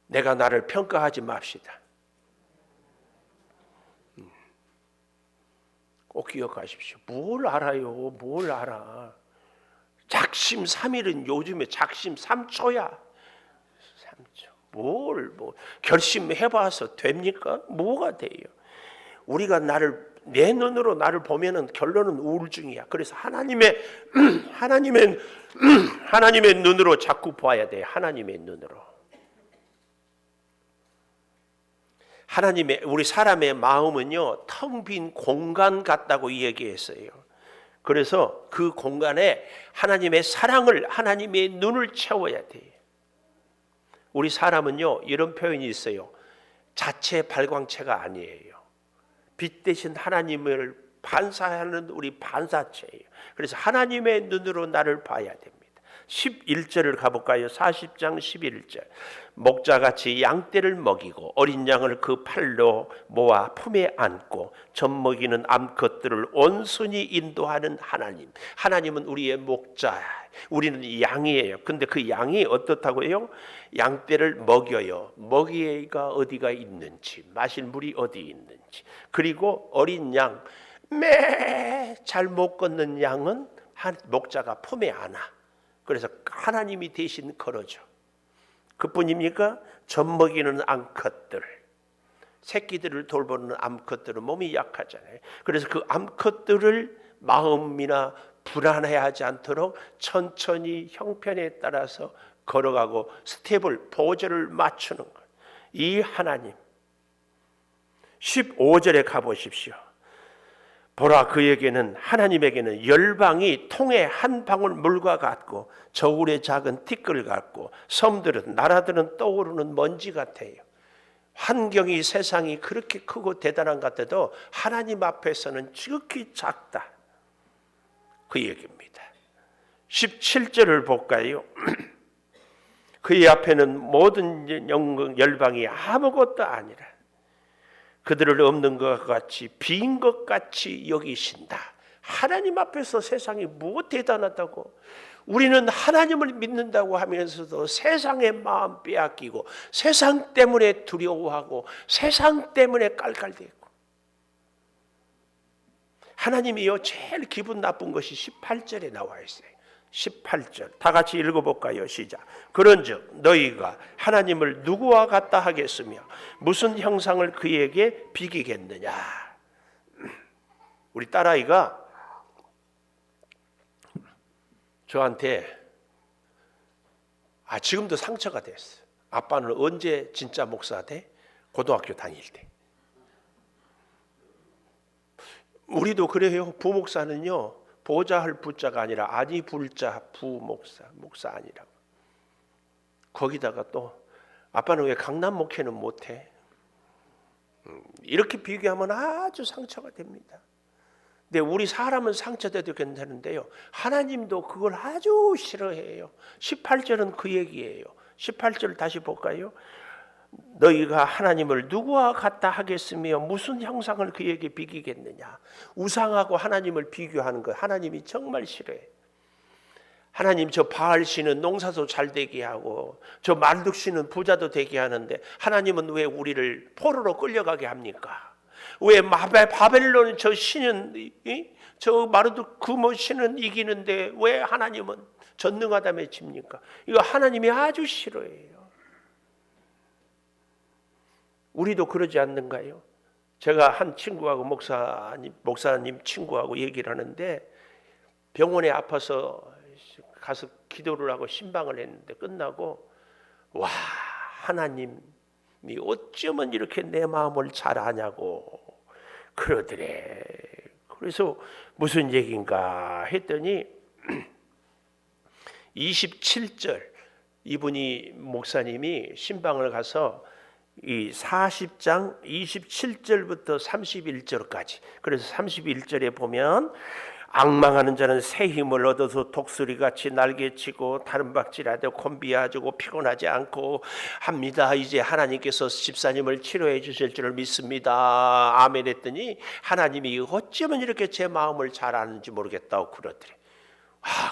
내가 나를 평가하지 맙시다. 꼭 기억하십시오. 뭘 알아요? 뭘 알아? 작심 3일은 요즘에 작심 3초야. 3초. 결심해봐서 됩니까? 뭐가 돼요? 우리가 내 눈으로 나를 보면은 결론은 우울증이야. 그래서 하나님의 눈으로 자꾸 봐야 돼. 하나님의 눈으로. 우리 사람의 마음은요 텅 빈 공간 같다고 얘기했어요. 그래서 그 공간에 하나님의 사랑을, 하나님의 눈을 채워야 돼요. 우리 사람은요 이런 표현이 있어요. 자체 발광체가 아니에요. 빛 대신 하나님을 반사하는 우리 반사체예요. 그래서 하나님의 눈으로 나를 봐야 됩니다. 11절을 가볼까요? 40장 11절. 목자같이 양떼를 먹이고 어린 양을 그 팔로 모아 품에 안고 젖먹이는 암컷들을 온순히 인도하는 하나님. 하나님은 우리의 목자, 우리는 양이에요. 근데 그 양이 어떻다고요? 양떼를 먹여요. 먹이가 어디가 있는지, 마실 물이 어디 있는지. 그리고 어린 양, 잘 못 걷는 양은 목자가 품에 안아. 그래서 하나님이 대신 걸어줘. 그뿐입니까? 젖먹이는 암컷들, 새끼들을 돌보는 암컷들은 몸이 약하잖아요. 그래서 그 암컷들을 마음이나 불안해하지 않도록 천천히 형편에 따라서 걸어가고 스텝을, 보조를 맞추는 것. 이 하나님. 15절에 가보십시오. 보라, 그에게는, 하나님에게는 열방이 통에 한 방울 물과 같고 저울의 작은 티끌 같고 섬들은, 나라들은 떠오르는 먼지 같아요. 환경이, 세상이 그렇게 크고 대단한 것 같아도 하나님 앞에서는 지극히 작다, 그 얘기입니다. 17절을 볼까요? 그의 앞에는 모든 열방이 아무것도 아니라 그들을 없는 것 같이, 빈 것 같이 여기신다. 하나님 앞에서 세상이 무엇 대단하다고. 우리는 하나님을 믿는다고 하면서도 세상의 마음 빼앗기고 세상 때문에 두려워하고 세상 때문에 깔깔대고. 하나님이요, 제일 기분 나쁜 것이 18절에 나와 있어요. 18절 다 같이 읽어볼까요? 시작. 그런즉 너희가 하나님을 누구와 같다 하겠으며 무슨 형상을 그에게 비기겠느냐. 우리 딸아이가 저한테 지금도 상처가 됐어. 아빠는 언제 진짜 목사 돼? 고등학교 다닐 때. 우리도 그래요. 부목사는요, 보좌할 부자가 아니라 아니 불자 부목사, 목사 아니라고. 거기다가 또 아빠는 왜 강남 목회는 못해? 이렇게 비교하면 아주 상처가 됩니다. 근데 우리 사람은 상처돼도 괜찮은데요, 하나님도 그걸 아주 싫어해요. 18절은 그 얘기예요. 18절 다시 볼까요? 너희가 하나님을 누구와 같다 하겠으며 무슨 형상을 그에게 비기겠느냐. 우상하고 하나님을 비교하는 것 하나님이 정말 싫어해. 하나님, 저 바알 씨는 농사도 잘 되게 하고 저 말둑 씨는 부자도 되게 하는데 하나님은 왜 우리를 포로로 끌려가게 합니까? 왜 바벨론 저 신은, 저 마르둑 그모 신은 이기는데 왜 하나님은 전능하다며 집니까? 이거 하나님이 아주 싫어해요. 우리도 그러지 않는가요? 제가 한 친구하고 목사님 친구하고 얘기를 하는데 병원에 아파서 가서 기도를 하고 신방을 했는데 끝나고, 와, 하나님이 어쩌면 이렇게 내 마음을 잘 아냐고 그러더래. 그래서 무슨 얘기인가 했더니 27절, 이분이 목사님이 신방을 가서 이 40장 27절부터 31절까지, 그래서 31절에 보면 앙망하는 자는 새 힘을 얻어서 독수리같이 날개치고 다른 박질하되 곤비하고 피곤하지 않고 합니다. 이제 하나님께서 집사님을 치료해 주실 줄을 믿습니다. 아멘 했더니 하나님이 어쩌면 이렇게 제 마음을 잘 아는지 모르겠다고 그러더래.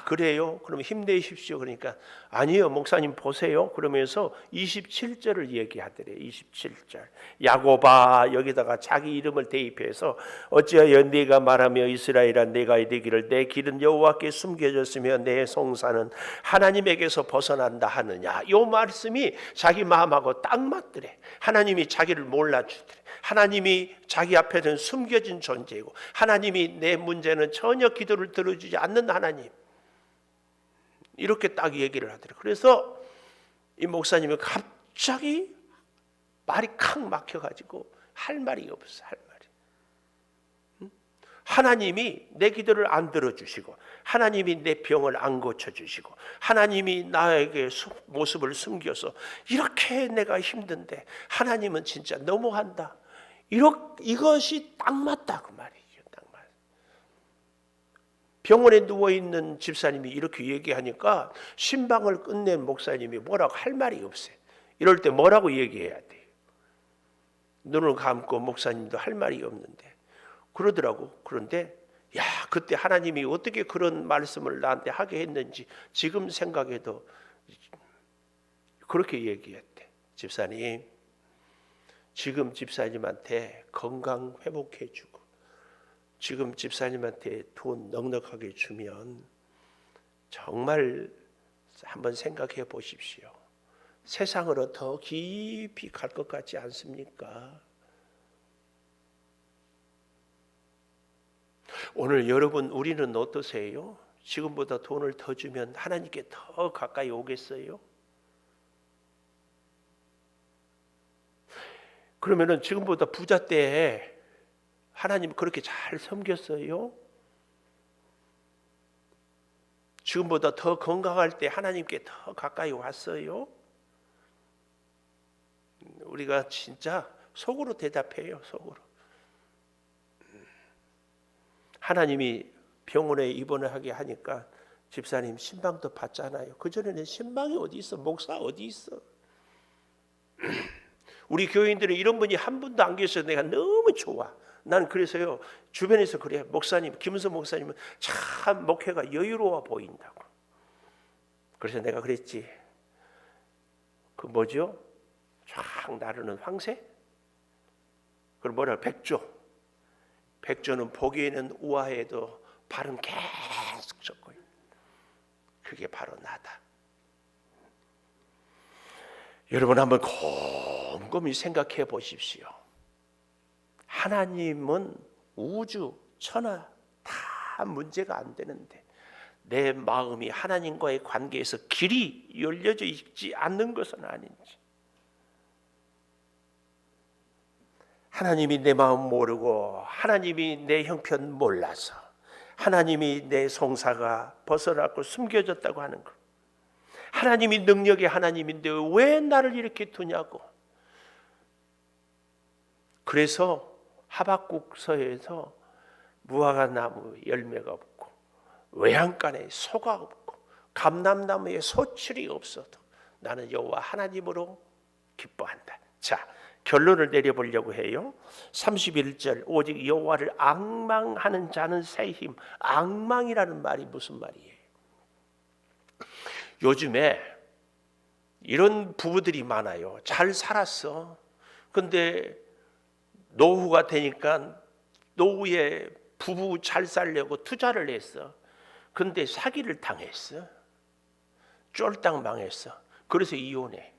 그래요? 그럼 힘내십시오. 그러니까 아니요, 목사님 보세요. 그러면서 27절을 얘기하더래. 27절. 야고바, 여기다가 자기 이름을 대입해서 어찌하여 네가 말하며 이스라엘아 내가 이르기를 내 길은 여호와께 숨겨졌으며 내 송사는 하나님에게서 벗어난다 하느냐. 이 말씀이 자기 마음하고 딱 맞더래. 하나님이 자기를 몰라주더래. 하나님이 자기 앞에는 숨겨진 존재이고 하나님이 내 문제는 전혀 기도를 들어주지 않는 하나님, 이렇게 딱 얘기를 하더라고요. 그래서 이 목사님이 갑자기 말이 칵 막혀가지고 할 말이 없어. 할 말이. 하나님이 내 기도를 안 들어주시고 하나님이 내 병을 안 고쳐주시고 하나님이 나에게 모습을 숨겨서 이렇게 내가 힘든데 하나님은 진짜 너무한다. 이것이 딱 맞다 그 말이에요. 딱 맞. 병원에 누워있는 집사님이 이렇게 얘기하니까 신방을 끝낸 목사님이 뭐라고 할 말이 없어요. 이럴 때 뭐라고 얘기해야 돼요? 눈을 감고 목사님도 할 말이 없는데 그러더라고. 그런데 야, 그때 하나님이 어떻게 그런 말씀을 나한테 하게 했는지 지금 생각해도 그렇게 얘기했대. 집사님, 지금 집사님한테 건강 회복해주고 지금 집사님한테 돈 넉넉하게 주면 정말 한번 생각해 보십시오. 세상으로 더 깊이 갈 것 같지 않습니까? 오늘 여러분, 우리는 어떠세요? 지금보다 돈을 더 주면 하나님께 더 가까이 오겠어요? 그러면은 지금보다 부자 때 하나님 그렇게 잘 섬겼어요? 지금보다 더 건강할 때 하나님께 더 가까이 왔어요? 우리가 진짜 속으로 대답해요. 속으로. 하나님이 병원에 입원하게 하니까 집사님 신방도 받잖아요. 그전에는 신방이 어디 있어? 목사 어디 있어? 우리 교인들은 이런 분이 한 분도 안 계셔서 내가 너무 좋아. 난 그래서요 주변에서 그래. 목사님, 김은석 목사님은 참 목회가 여유로워 보인다고. 그래서 내가 그랬지. 그 뭐죠? 쫙 나르는 황새? 그걸 뭐라? 백조. 백조는 보기에는 우아해도 발은 계속 젖고 있는. 그게 바로 나다. 여러분 한번 곰곰이 생각해 보십시오. 하나님은 우주, 천하 다 문제가 안 되는데 내 마음이 하나님과의 관계에서 길이 열려져 있지 않는 것은 아닌지. 하나님이 내 마음 모르고 하나님이 내 형편 몰라서 하나님이 내 송사가 벗어났고 숨겨졌다고 하는 것. 하나님이 능력의 하나님인데 왜 나를 이렇게 두냐고. 그래서 하박국서에서 무화과 나무 열매가 없고 외양간에 소가 없고 감람나무에 소출이 없어도 나는 여호와 하나님으로 기뻐한다. 자, 결론을 내려보려고 해요. 31절 오직 여호와를 앙망하는 자는 새 힘. 앙망이라는 말이 무슨 말이에요? 요즘에 이런 부부들이 많아요. 잘 살았어. 근데 노후가 되니까 노후에 부부 잘 살려고 투자를 했어. 근데 사기를 당했어. 쫄딱 망했어. 그래서 이혼해.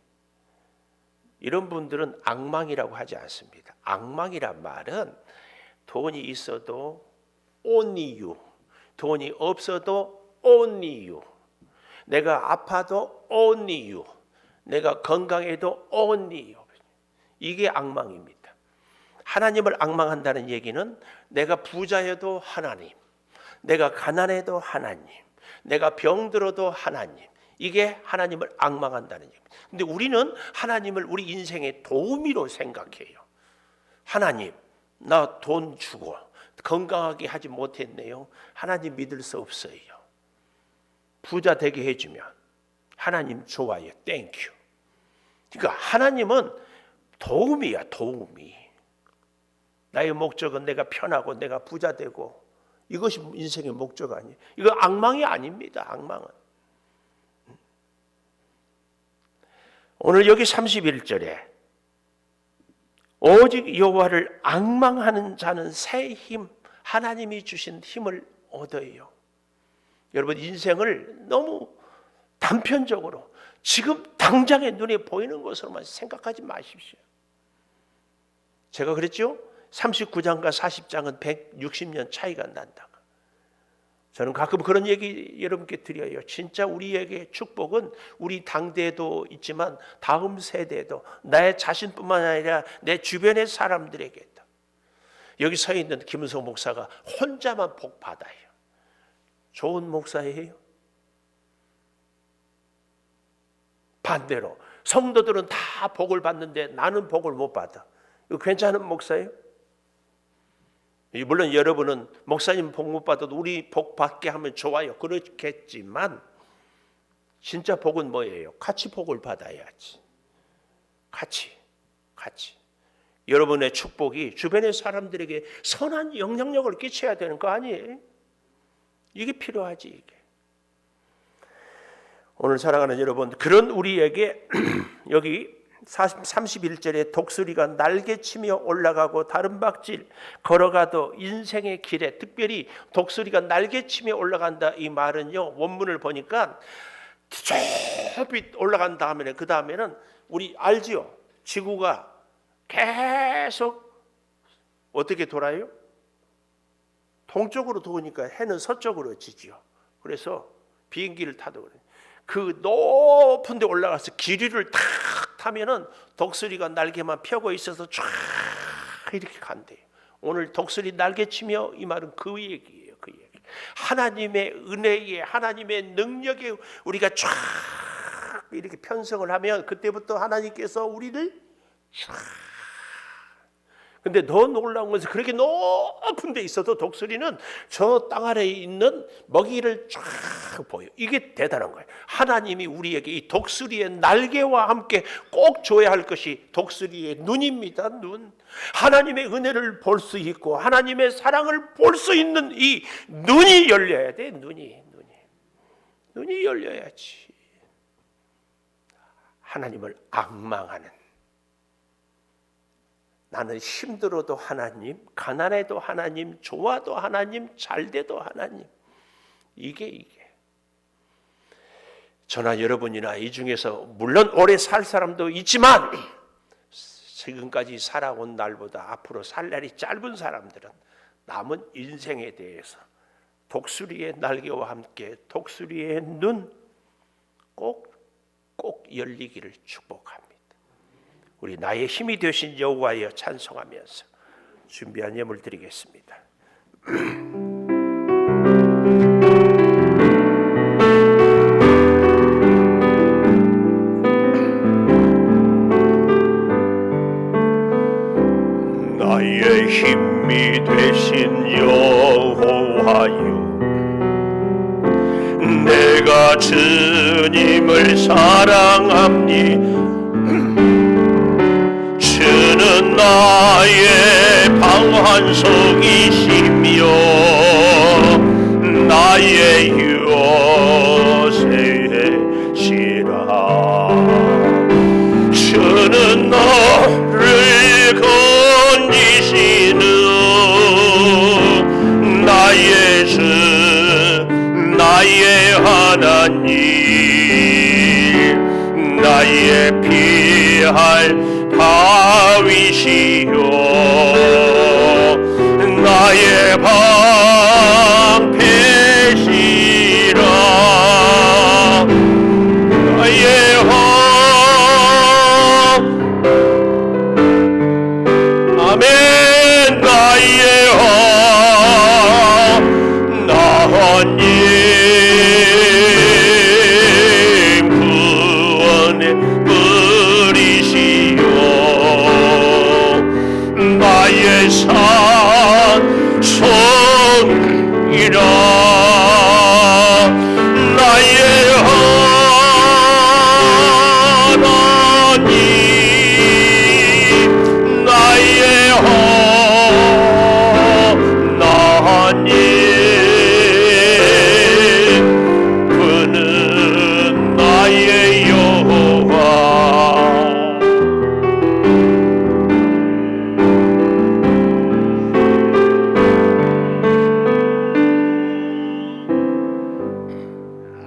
이런 분들은 앙망이라고 하지 않습니다. 앙망이란 말은 돈이 있어도 only you, 돈이 없어도 only you, 내가 아파도 only you, 내가 건강해도 only you. 이게 앙망입니다. 하나님을 앙망한다는 얘기는 내가 부자여도 하나님, 내가 가난해도 하나님, 내가 병들어도 하나님. 이게 하나님을 앙망한다는 얘기입니다. 근데 우리는 하나님을 우리 인생의 도우미로 생각해요. 하나님, 나 돈 주고 건강하게 하지 못했네요. 하나님 믿을 수 없어요. 부자 되게 해주면 하나님 좋아요. 땡큐. 그러니까 하나님은 도우미야, 도우미. 나의 목적은 내가 편하고 내가 부자 되고 이것이 인생의 목적 아니에요. 이거 앙망이 아닙니다. 앙망은. 오늘 여기 31절에 오직 여호와를 앙망하는 자는 새 힘, 하나님이 주신 힘을 얻어요. 여러분 인생을 너무 단편적으로 지금 당장에 눈에 보이는 것으로만 생각하지 마십시오. 제가 그랬죠? 39장과 40장은 160년 차이가 난다. 저는 가끔 그런 얘기 여러분께 드려요. 진짜 우리에게 축복은 우리 당대에도 있지만 다음 세대에도 나의 자신뿐만 아니라 내 주변의 사람들에게 있다. 여기 서 있는 김은석 목사가 혼자만 복 받아요. 좋은 목사예요. 반대로 성도들은 다 복을 받는데 나는 복을 못 받아. 이거 괜찮은 목사예요? 물론 여러분은 목사님 복 못 받아도 우리 복 받게 하면 좋아요. 그렇겠지만 진짜 복은 뭐예요? 같이 복을 받아야지. 같이. 여러분의 축복이 주변의 사람들에게 선한 영향력을 끼쳐야 되는 거 아니에요? 이게 필요하지. 이게. 오늘 사랑하는 여러분, 그런 우리에게 여기 31절에 독수리가 날개치며 올라가고 다른 박질 걸어가도 인생의 길에, 특별히 독수리가 날개치며 올라간다 이 말은요, 원문을 보니까 좁이 올라간 다음에는, 그 다음에는 우리 알지요? 지구가 계속 어떻게 돌아요? 동쪽으로 도니까 해는 서쪽으로 지지요. 그래서 비행기를 타도 그래요. 그 높은 데 올라가서 기류를 탁 타면은 독수리가 날개만 펴고 있어서 쫙 이렇게 간대요. 오늘 독수리 날개치며 이 말은 그 얘기예요. 그 얘기. 하나님의 은혜에, 하나님의 능력에 우리가 쫙 이렇게 편성을 하면 그때부터 하나님께서 우리를 쫙. 근데 더 놀라운 것은 그렇게 높은 데 있어도 독수리는 저 땅 아래에 있는 먹이를 쫙 보여. 이게 대단한 거예요. 하나님이 우리에게 이 독수리의 날개와 함께 꼭 줘야 할 것이 독수리의 눈입니다. 눈. 하나님의 은혜를 볼 수 있고 하나님의 사랑을 볼 수 있는 이 눈이 열려야 돼. 눈이 열려야지. 하나님을 앙망하는, 나는 힘들어도 하나님, 가난해도 하나님, 좋아도 하나님, 잘돼도 하나님. 이게 저나 여러분이나 이 중에서 물론 오래 살 사람도 있지만 지금까지 살아온 날보다 앞으로 살 날이 짧은 사람들은 남은 인생에 대해서 독수리의 날개와 함께 독수리의 눈 꼭 열리기를 축복합니다. 우리 나의 힘이 되신 여호와여 찬송하면서 준비한 예물 드리겠습니다. 나의 힘이 되신 여호와여, 내가 주님을 사랑합니다. 주는 나의 방한석이시며 나의 요새시라. 주는 나를 건지시는 나의 주, 나의 하나님, 나의 피할 다윗이요, 나의 방패시라. 나의 아멘. 나의 하나님, 구원의 뿌리시요, 나의 산성이라. 나의 하나님, 나의 하나님, 그는 나의 여호와.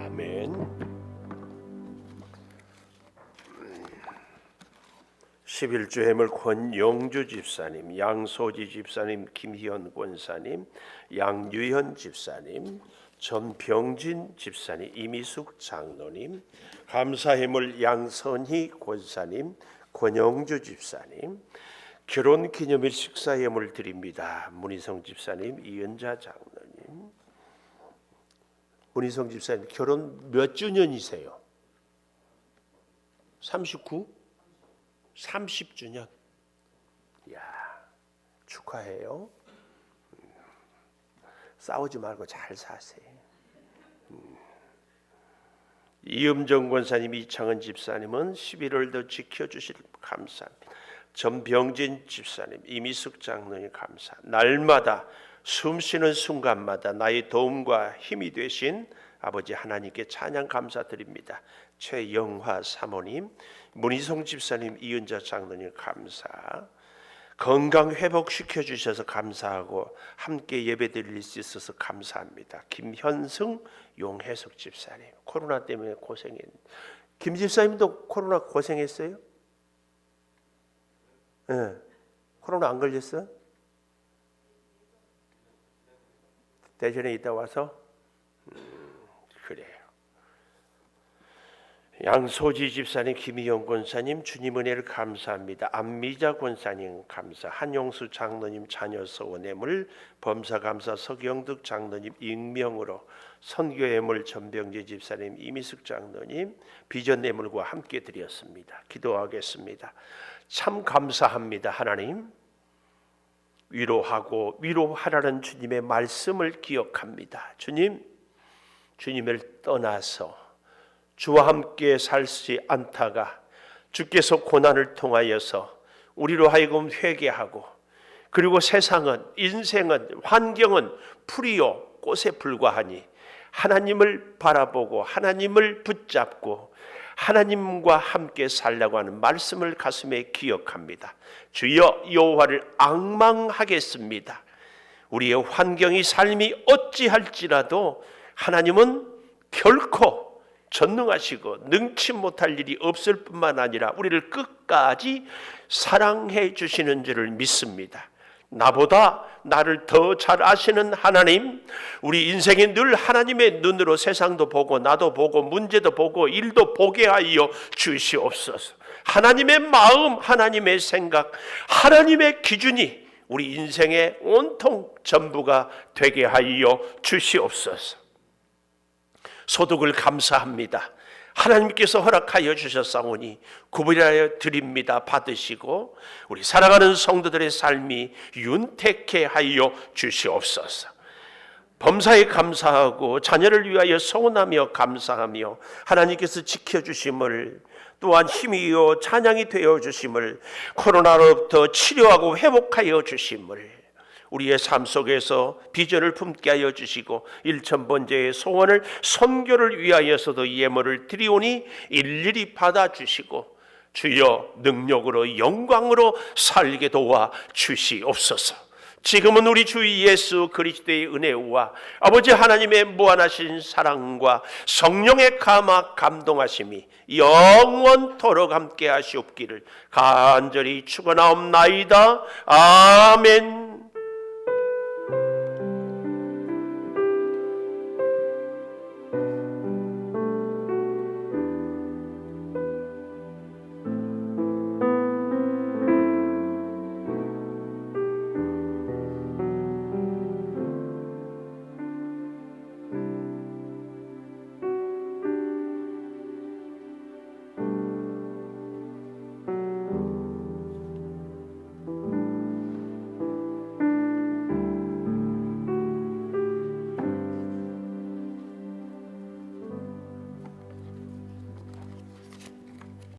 아멘. 11주 해물 권영주 집사님, 양소지 집사님, 김희연 권사님, 양유현 집사님, 전병진 집사님, 이미숙 장로님, 감사해물 양선희 권사님, 권영주 집사님, 결혼기념일 식사예물 드립니다. 문희성 집사님, 이은자 장로님. 문희성 집사님 결혼 몇 주년이세요? 39? 30주년. 이야, 축하해요. 싸우지 말고 잘 사세요. 이음정 권사님, 이창은 집사님은 11월도 지켜주실 감사합니다. 전병진 집사님, 이미숙 장로님 감사. 날마다 숨쉬는 순간마다 나의 도움과 힘이 되신 아버지 하나님께 찬양 감사드립니다. 최영화 사모님, 문희성 집사님, 이은자 장로님 감사. 건강 회복시켜 주셔서 감사하고 함께 예배드릴 수 있어서 감사합니다. 김현승, 용혜숙 집사님, 코로나 때문에 고생했는데. 김 집사님도 코로나 고생했어요? 네. 코로나 안 걸렸어? 대전에 있다 와서? 그래요. 양소지 집사님, 김희영 권사님, 주님 은혜를 감사합니다. 안미자 권사님 감사. 한용수 장로님 자녀 서원예물, 범사감사 서경득 장로님 익명으로, 선교예물 전병재 집사님, 이미숙 장로님 비전예물과 함께 드렸습니다. 기도하겠습니다. 참 감사합니다. 하나님, 위로하고 위로하라는 주님의 말씀을 기억합니다. 주님을 떠나서 주와 함께 살지 않다가 주께서 고난을 통하여서 우리로 하여금 회개하고, 그리고 세상은, 인생은, 환경은 풀이요 꽃에 불과하니 하나님을 바라보고 하나님을 붙잡고 하나님과 함께 살라고 하는 말씀을 가슴에 기억합니다. 주여, 여호와를 앙망하겠습니다. 우리의 환경이, 삶이 어찌할지라도 하나님은 결코 전능하시고 능치 못할 일이 없을 뿐만 아니라 우리를 끝까지 사랑해 주시는 줄을 믿습니다. 나보다 나를 더 잘 아시는 하나님, 우리 인생에 늘 하나님의 눈으로 세상도 보고 나도 보고 문제도 보고 일도 보게 하여 주시옵소서. 하나님의 마음, 하나님의 생각, 하나님의 기준이 우리 인생의 온통 전부가 되게 하여 주시옵소서. 소득을 감사합니다. 하나님께서 허락하여 주셨사오니 구별하여 드립니다. 받으시고 우리 사랑하는 성도들의 삶이 윤택해 하여 주시옵소서. 범사에 감사하고 자녀를 위하여 소원하며 감사하며 하나님께서 지켜주심을, 또한 힘이요 찬양이 되어 주심을, 코로나로부터 치료하고 회복하여 주심을, 우리의 삶 속에서 비전을 품게 하여 주시고 1000번째의 소원을 선교를 위하여서도 예물을 드리오니 일일이 받아주시고 주여 능력으로 영광으로 살게 도와 주시옵소서. 지금은 우리 주 예수 그리스도의 은혜와 아버지 하나님의 무한하신 사랑과 성령의 감동하심이 영원토록 함께 하시옵기를 간절히 축원하옵나이다. 아멘.